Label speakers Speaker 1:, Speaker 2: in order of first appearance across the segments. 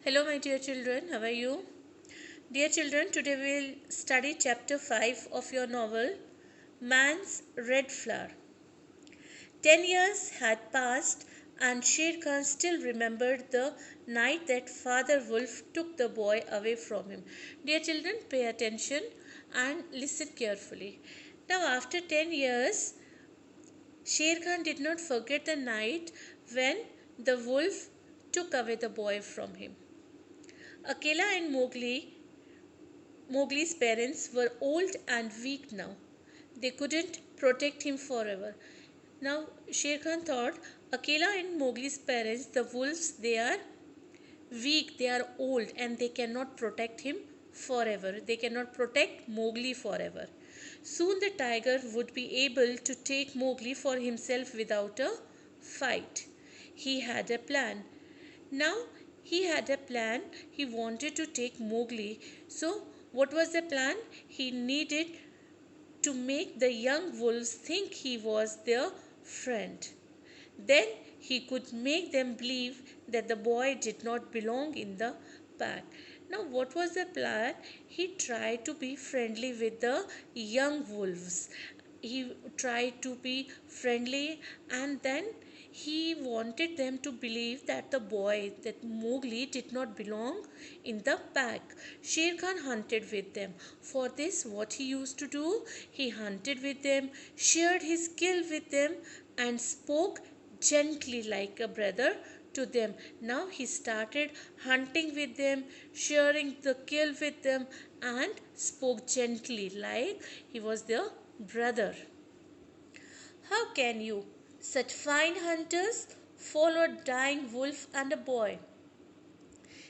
Speaker 1: Hello, my dear children. How are you? Dear children, today we will study chapter 5 of your novel, Man's Red Flower. 10 years had passed, and Sher Khan still remembered the night that Father Wolf took the boy away from him. Dear children, pay attention and listen carefully. Now, after 10 years, Sher Khan did not forget the night when the wolf took away the boy from him. Akela and Mowgli's parents were old and weak now. They couldn't protect him forever. Now Sher Khan thought, Akela and Mowgli's parents, the wolves, they are weak, they are old, and they cannot protect him forever. They cannot protect Mowgli forever. Soon the tiger would be able to take Mowgli for himself without a fight. He had a plan. Now he had a plan. He wanted to take Mowgli. So, what was the plan? He needed to make the young wolves think he was their friend. Then he could make them believe that the boy did not belong in the pack. Now, what was the plan? He tried to be friendly with the young wolves. He tried to be friendly, and then he wanted them to believe that the boy, that Mowgli, did not belong in the pack. Sher Khan hunted with them. For this, what he used to do? He hunted with them, shared his skill with them, and spoke gently like a brother to them. Now he started hunting with them, sharing the kill with them, and spoke gently like he was their brother. How can you, such fine hunters, follow a dying wolf and a boy?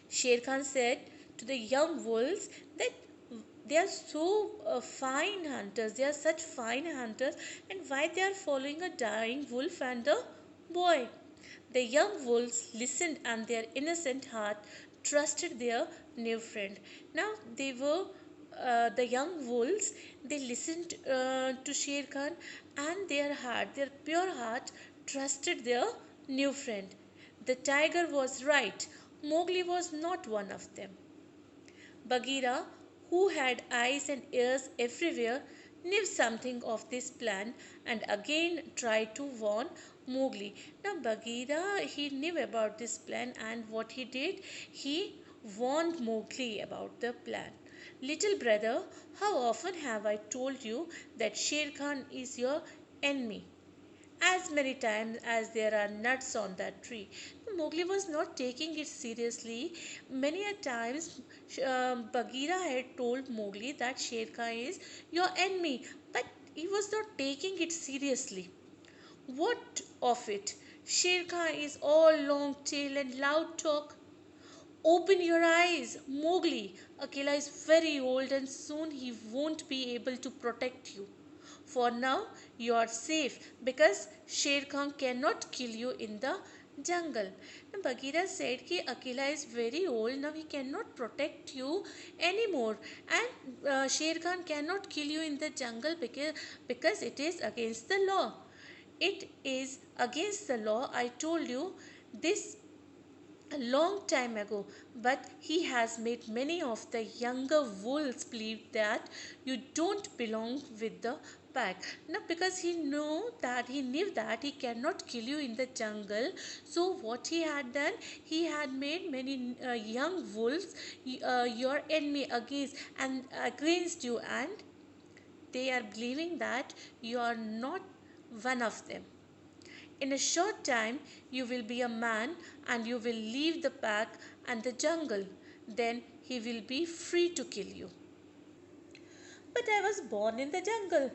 Speaker 1: Sher Khan said to the young wolves that they are so fine hunters, they are such fine hunters, and why they are following a dying wolf and a boy? The young wolves listened, and their innocent heart trusted their new friend. Now they were the young wolves. They listened to Sher Khan, and their heart, their pure heart, trusted their new friend. The tiger was right. Mowgli was not one of them. Bagheera, who had eyes and ears everywhere, knew something of this plan and again tried to warn Mowgli. Now Bagheera, he knew about this plan, and what he did, he warned Mowgli about the plan. Little brother, how often have I told you that Sher Khan is your enemy? As many times as there are nuts on that tree. Mowgli was not taking it seriously. Many a times Bagheera had told Mowgli that Sher Khan is your enemy, but he was not taking it seriously. What of it? Sher Khan is all long tail and loud talk. Open your eyes, Mowgli. Akela is very old and soon he won't be able to protect you. For now, you are safe because Sher Khan cannot kill you in the jungle. Now, Bagheera said that Akela is very old, now he cannot protect you anymore, and Sher Khan cannot kill you in the jungle because it is against the law. It is against the law, I told you this a long time ago, but he has made many of the younger wolves believe that you don't belong with the pack. Now, because he knew that he cannot kill you in the jungle, so what he had done, he had made many young wolves your enemy against you, and they are believing that you are not one of them. In a short time, you will be a man and you will leave the pack and the jungle. Then he will be free to kill you. But I was born in the jungle.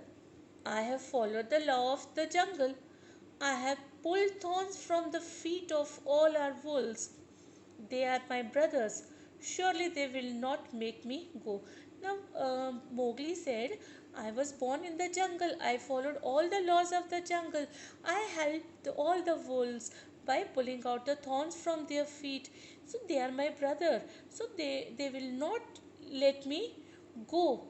Speaker 1: I have followed the law of the jungle. I have pulled thorns from the feet of all our wolves. They are my brothers. Surely they will not make me go. Now, Mowgli said, I was born in the jungle. I followed all the laws of the jungle. I helped all the wolves by pulling out the thorns from their feet. So they are my brother. So they will not let me go.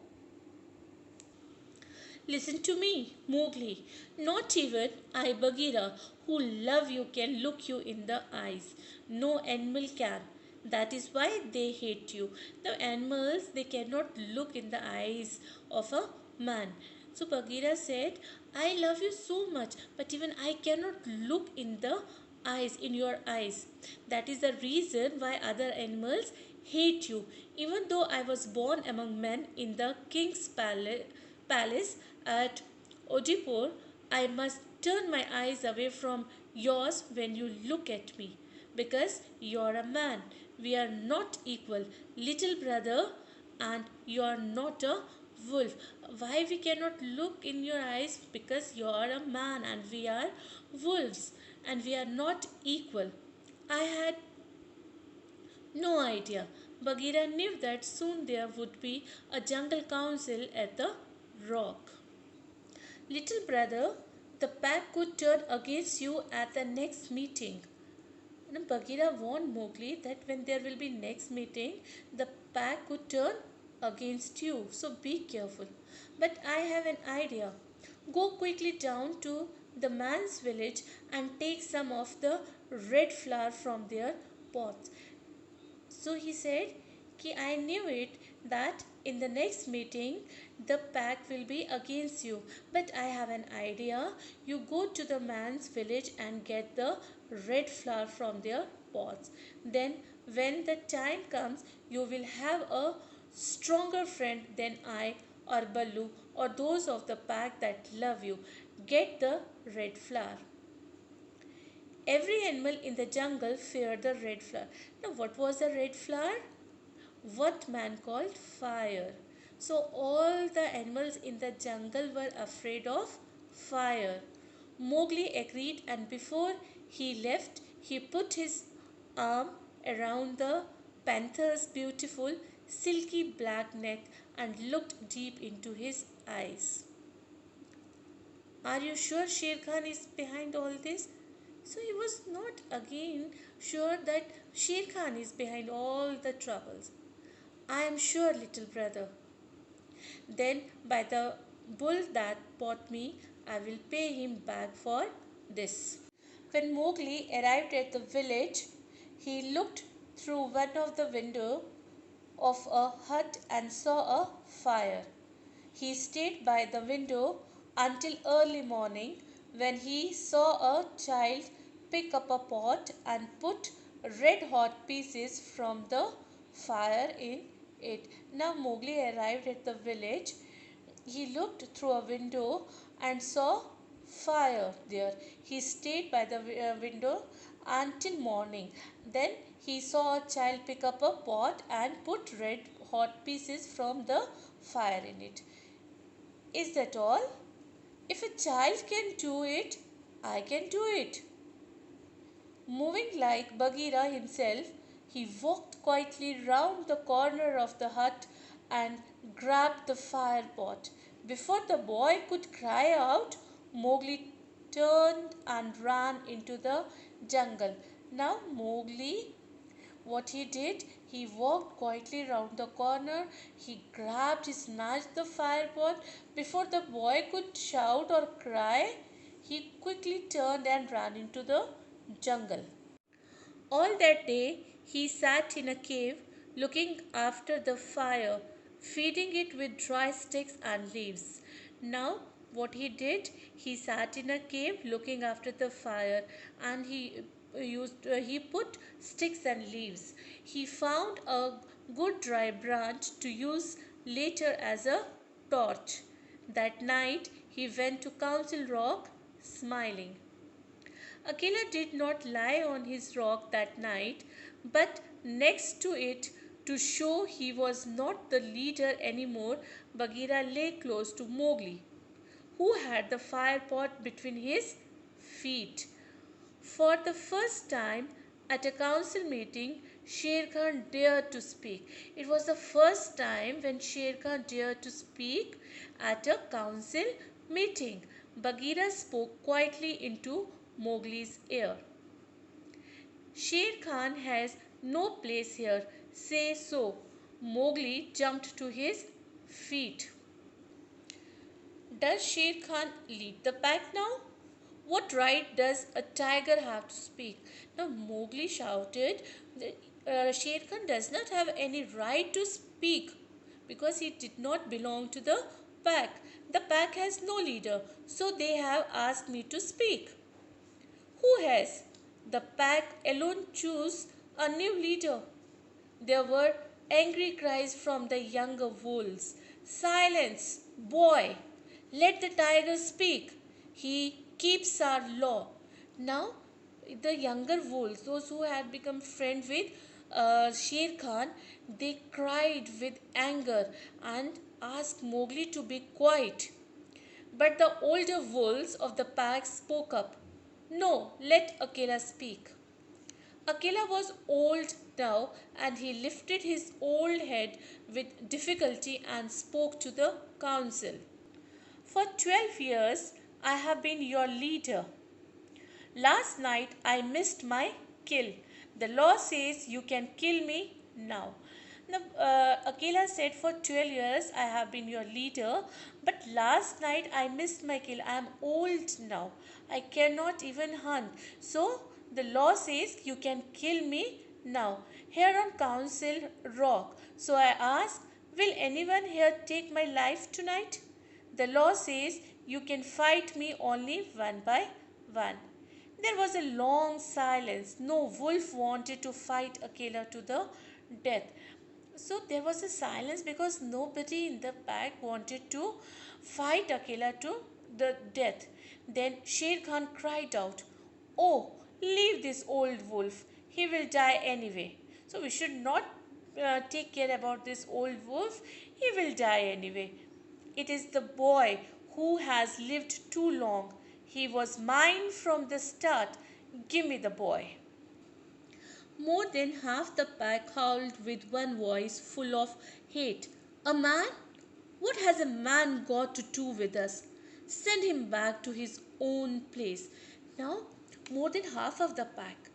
Speaker 1: Listen to me, Mowgli. Not even I, Bagheera, who love you, can look you in the eyes. No animal can. That is why they hate you. The animals, they cannot look in the eyes of a man. So Bagheera said, I love you so much, but even I cannot look in the eyes, in your eyes. That is the reason why other animals hate you. Even though I was born among men in the king's palace at Odipur, I must turn my eyes away from yours when you look at me, because you're a man. We are not equal, little brother, and you're not a wolf. Why we cannot look in your eyes? Because you're a man and we are wolves, and we are not equal. I had no idea. Bagheera knew that soon there would be a jungle council at the rock. Little brother, the pack could turn against you at the next meeting. Bagheera warned Mowgli that when there will be next meeting, the pack could turn against you. So be careful. But I have an idea. Go quickly down to the man's village and take some of the red flour from their pots. So he said, Ki I knew it that in the next meeting the pack will be against you. But I have an idea. You go to the man's village and get the red flour from their pots. Then when the time comes, you will have a stronger friend than I or Baloo or those of the pack that love you. Get the red flour. Every animal in the jungle feared the red flower. Now, what was the red flower? What man called fire. So, all the animals in the jungle were afraid of fire. Mowgli agreed, and before he left, he put his arm around the panther's beautiful, silky black neck and looked deep into his eyes. Are you sure Sher Khan is behind all this? So he was not again sure that Sher Khan is behind all the troubles. I am sure, little brother. Then, by the bull that bought me, I will pay him back for this. When Mowgli arrived at the village, he looked through one of the windows of a hut and saw a fire. He stayed by the window until early morning, when he saw a child pick up a pot and put red hot pieces from the fire in it. Now Mowgli arrived at the village. He looked through a window and saw fire there. He stayed by the window until morning. Then he saw a child pick up a pot and put red hot pieces from the fire in it. Is that all? If a child can do it, I can do it. Moving like Bagheera himself, he walked quietly round the corner of the hut and grabbed the fire pot. Before the boy could cry out, Mowgli turned and ran into the jungle. Now Mowgli, what he did, he walked quietly round the corner, he grabbed, he snatched the fire pot. Before the boy could shout or cry, he quickly turned and ran into the jungle. All that day he sat in a cave looking after the fire, feeding it with dry sticks and leaves. Now, what he did, he sat in a cave looking after the fire, and he put sticks and leaves. He found a good dry branch to use later as a torch. That night he went to Council Rock smiling. Akela did not lie on his rock that night, but next to it, to show he was not the leader anymore, Bagheera lay close to Mowgli, who had the fire pot between his feet. For the first time at a council meeting, Sher Khan dared to speak. It was the first time when Sher Khan dared to speak at a council meeting. Bagheera spoke quietly into Mowgli's ear. Sher Khan has no place here. Say so. Mowgli jumped to his feet. Does Sher Khan lead the pack now? What right does a tiger have to speak? Now Mowgli shouted, Sher Khan does not have any right to speak because he did not belong to the pack. The pack has no leader, so they have asked me to speak. Who has? The pack alone choose a new leader. There were angry cries from the younger wolves. Silence, boy! Let the tiger speak. He keeps our law. Now, the younger wolves, those who had become friends with Sher Khan, they cried with anger and asked Mowgli to be quiet. But the older wolves of the pack spoke up. No, let Akela speak. Akela was old now and he lifted his old head with difficulty and spoke to the council. For 12 years I have been your leader. Last night I missed my kill. The law says you can kill me now. Now, Akela said, for 12 years I have been your leader, but last night I missed my kill. I am old now. I cannot even hunt. So, the law says you can kill me now. Here on Council Rock. So, I ask, will anyone here take my life tonight? The law says you can fight me only one by one. There was a long silence. No wolf wanted to fight Akela to the death. So there was a silence because nobody in the pack wanted to fight Akela to the death. Then Sher Khan cried out, "Oh, leave this old wolf. He will die anyway. So we should not take care about this old wolf. He will die anyway. It is the boy who has lived too long. He was mine from the start. Give me the boy." More than half the pack howled with one voice full of hate. "A man? What has a man got to do with us? Send him back to his own place." Now, more than half of the pack,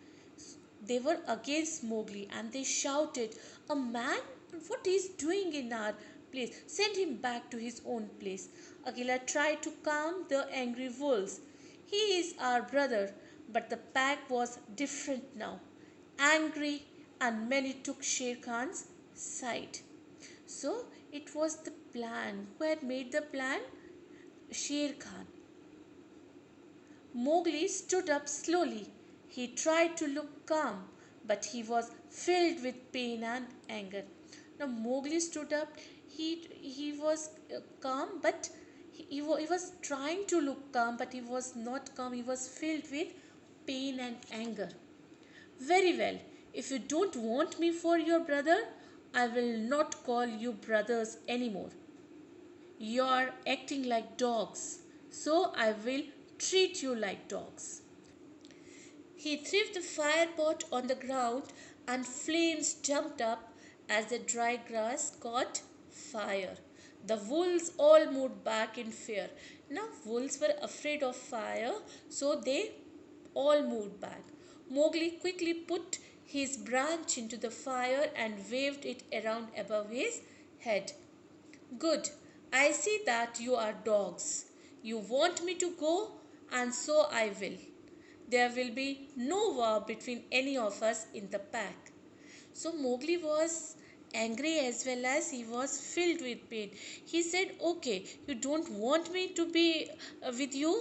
Speaker 1: they were against Mowgli and they shouted, "A man? What is doing in our place? Send him back to his own place." Akela tried to calm the angry wolves. "He is our brother." But the pack was different now, angry, and many took Sher Khan's side. So it was the plan. Who had made the plan? Sher Khan. Mowgli stood up slowly. He tried to look calm, but he was filled with pain and anger. Now Mowgli stood up. He was calm, but he was trying to look calm, but he was not calm. He was filled with pain and anger. "Very well. If you don't want me for your brother, I will not call you brothers anymore. You're acting like dogs, so I will treat you like dogs." He threw the fire pot on the ground and flames jumped up as the dry grass caught fire. The wolves all moved back in fear. Now, wolves were afraid of fire, so they all moved back. Mowgli quickly put his branch into the fire and waved it around above his head. "Good. I see that you are dogs. You want me to go, and so I will. There will be no war between any of us in the pack." So Mowgli was angry as well as he was filled with pain. He said, "Okay, you don't want me to be with you,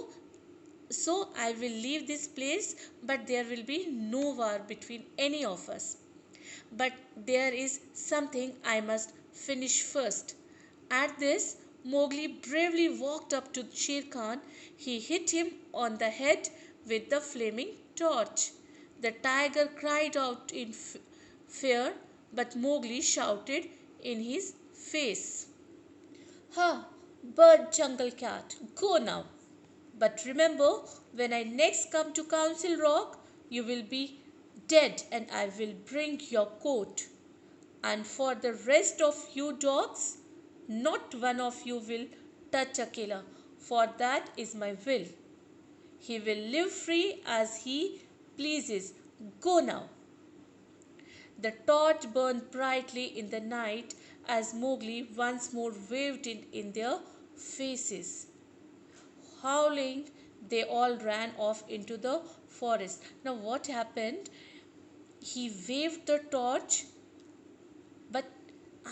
Speaker 1: so I will leave this place, but there will be no war between any of us. But there is something I must finish first." At this, Mowgli bravely walked up to Shere Khan. He hit him on the head with the flaming torch. The tiger cried out in fear, but Mowgli shouted in his face, "Ha, bird jungle cat, go now. But remember, when I next come to Council Rock, you will be dead and I will bring your coat. And for the rest of you dogs, not one of you will touch Akela, for that is my will. He will live free as he pleases. Go now." The torch burned brightly in the night as Mowgli once more waved it in their faces. Howling, they all ran off into the forest. Now, what happened? He waved the torch, but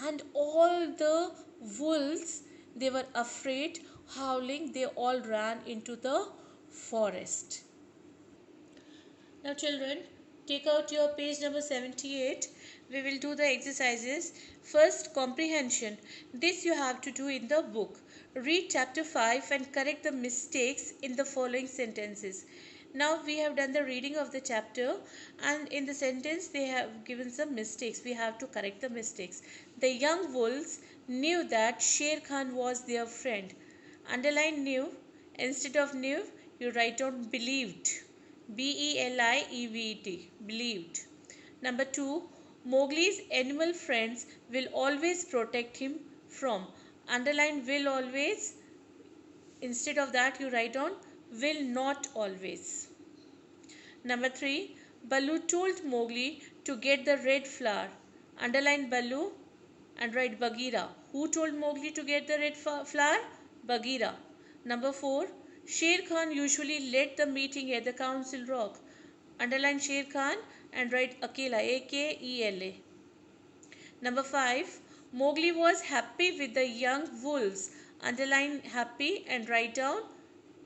Speaker 1: and all the wolves, they were afraid, howling, they all ran into the forest. Now children, take out your page number 78. We will do the exercises. First, comprehension. This you have to do in the book. Read chapter 5 and correct the mistakes in the following sentences. Now we have done the reading of the chapter, and in the sentence they have given some mistakes. We have to correct the mistakes. The young wolves knew that Sher Khan was their friend. Underline knew. Instead of knew, you write down believed. Believed. Believed. Number 2. Mowgli's animal friends will always protect him from. Underline will always. Instead of that, you write down will not always. Number 3. Baloo told Mowgli to get the red flower. Underline Baloo and write Bagheera. Who told Mowgli to get the red flower? Bagheera. Number 4. Sher Khan usually led the meeting at the council rock. Underline Sher Khan and write Akela, Akela. Number 5. Mowgli was happy with the young wolves. Underline happy and write down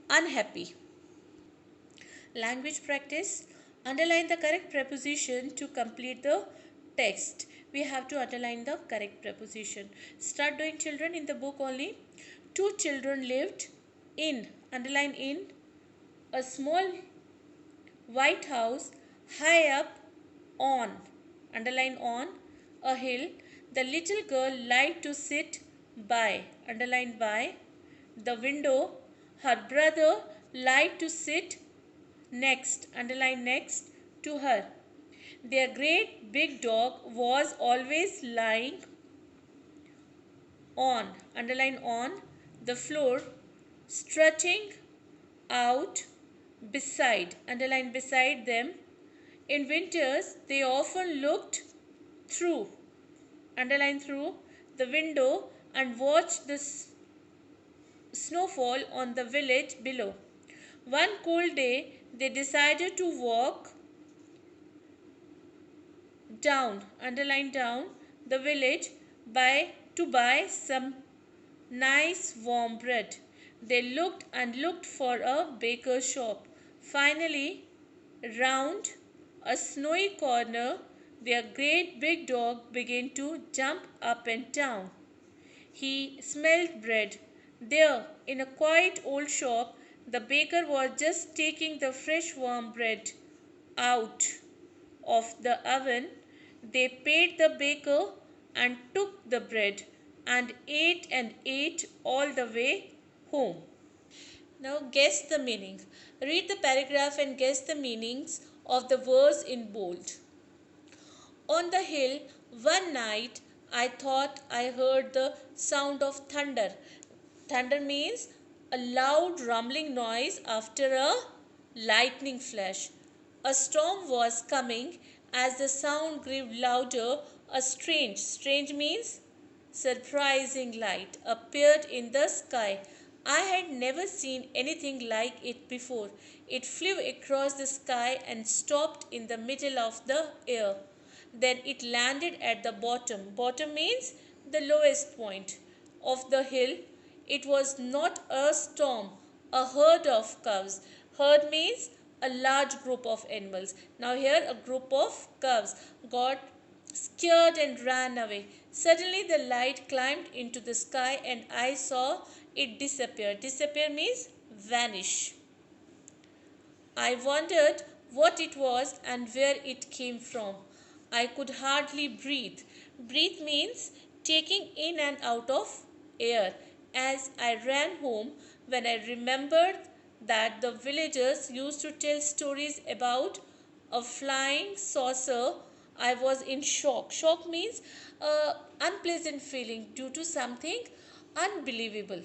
Speaker 1: unhappy. Language practice. Underline the correct preposition to complete the text. We have to underline the correct preposition. Start doing children in the book only. Two children lived in, underline in, a small white house high up on, underline on, a hill. The little girl liked to sit by, underline by, the window. Her brother liked to sit next, underline next, to her. Their great big dog was always lying on, underline on, the floor, strutting out beside, underline beside them. In winters, they often looked through, underline through, the window and watched the snowfall on the village below. One cold day, they decided to walk down, underline down, the village to buy some nice warm bread. They looked and looked for a baker's shop. Finally, round a snowy corner, their great big dog began to jump up and down. He smelled bread. There, in a quiet old shop, the baker was just taking the fresh warm bread out of the oven. They paid the baker and took the bread and ate all the way home. Now guess the meaning. Read the paragraph and guess the meanings of the words in bold. On the hill, one night, I thought I heard the sound of thunder. Thunder means a loud rumbling noise after a lightning flash. A storm was coming. As the sound grew louder, a strange means surprising light appeared in the sky. I had never seen anything like it before. It flew across the sky and stopped in the middle of the air. Then it landed at the bottom. Bottom means the lowest point of the hill. It was not a storm, a herd of cows. Herd means a large group of animals. Now here a group of cows got scared and ran away. Suddenly the light climbed into the sky and I saw it disappear. Disappear means vanish. I wondered what it was and where it came from. I could hardly breathe. Breathe means taking in and out of air. As I ran home, when I remembered that the villagers used to tell stories about a flying saucer, I was in shock. Shock means unpleasant feeling due to something unbelievable.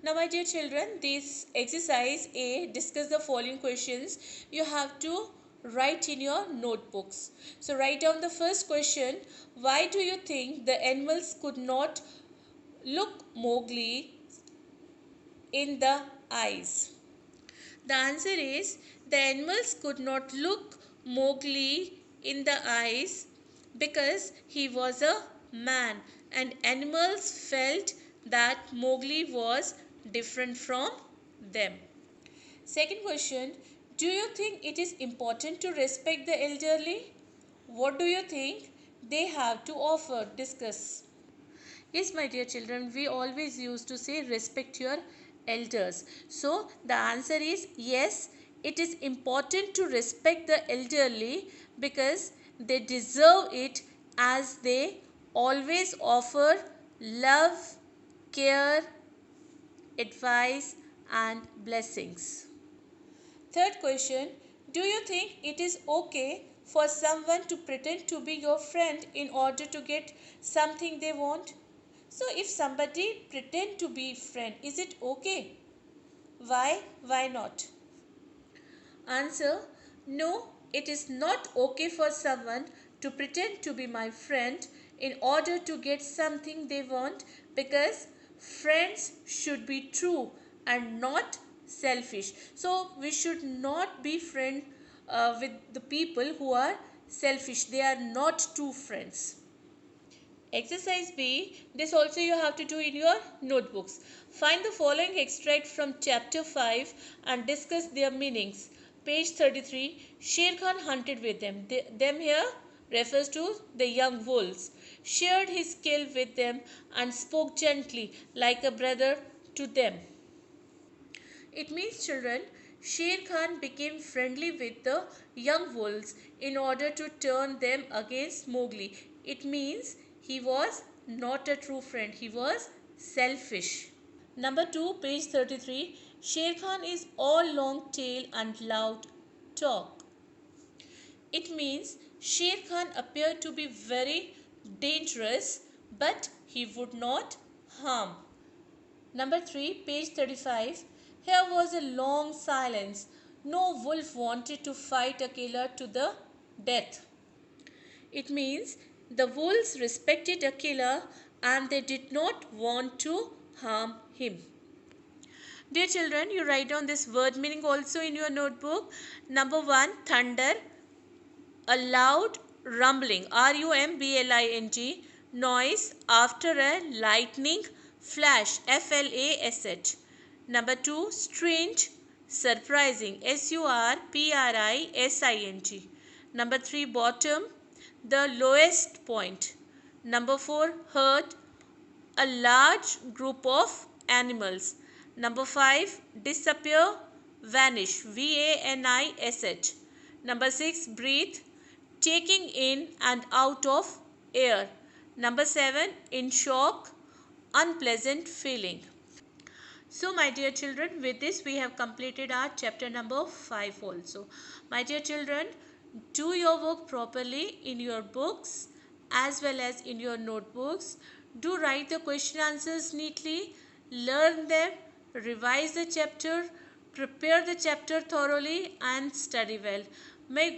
Speaker 1: Now, my dear children, this exercise A, discuss the following questions. You have to write in your notebooks. So, write down the first question. Why do you think the animals could not look Mowgli in the eyes? The answer is the animals could not look Mowgli in the eyes because he was a man, and animals felt that Mowgli was different from them. Second question, do you think it is important to respect the elderly? What do you think they have to offer? Discuss. Yes, my dear children, we always used to say respect your elders. So the answer is yes, it is important to respect the elderly because they deserve it, as they always offer love, care, advice, and blessings. Third question, do you think it is okay for someone to pretend to be your friend in order to get something they want? So if somebody pretend to be friend, is it okay? Why? Why not? Answer, no, it is not okay for someone to pretend to be my friend in order to get something they want, because friends should be true and not selfish. So we should not be friend with the people who are selfish. They are not true friends. Exercise B, this also you have to do in your notebooks. Find the following extract from chapter 5 and discuss their meanings. Page 33, Sher Khan hunted with them. Them here refers to the young wolves. Shared his skill with them and spoke gently like a brother to them. It means, children, Sher Khan became friendly with the young wolves in order to turn them against Mowgli. It means he was not a true friend, he was selfish. Number 2, page 33, Sher Khan is all long tail and loud talk. It means Sher Khan appeared to be very dangerous, but he would not harm. Number 3, page 35. Here was a long silence. No wolf wanted to fight Akela to the death. It means the wolves respected Akela and they did not want to harm him. Dear children, you write down this word meaning also in your notebook. Number 1, thunder. A loud rumbling, rumbling, noise after a lightning flash, flash. Number 2, strange, surprising, surprising. Number 3, bottom, the lowest point. Number 4, herd, a large group of animals. Number 5, disappear, vanish, vanish. Number 6, breathe, taking in and out of air. Number 7, in shock, unpleasant feeling. So my dear children, with this we have completed our chapter number 5 also. My dear children, do your work properly in your books as well as in your notebooks. Do write the question answers neatly, learn them, revise the chapter, prepare the chapter thoroughly and study well. May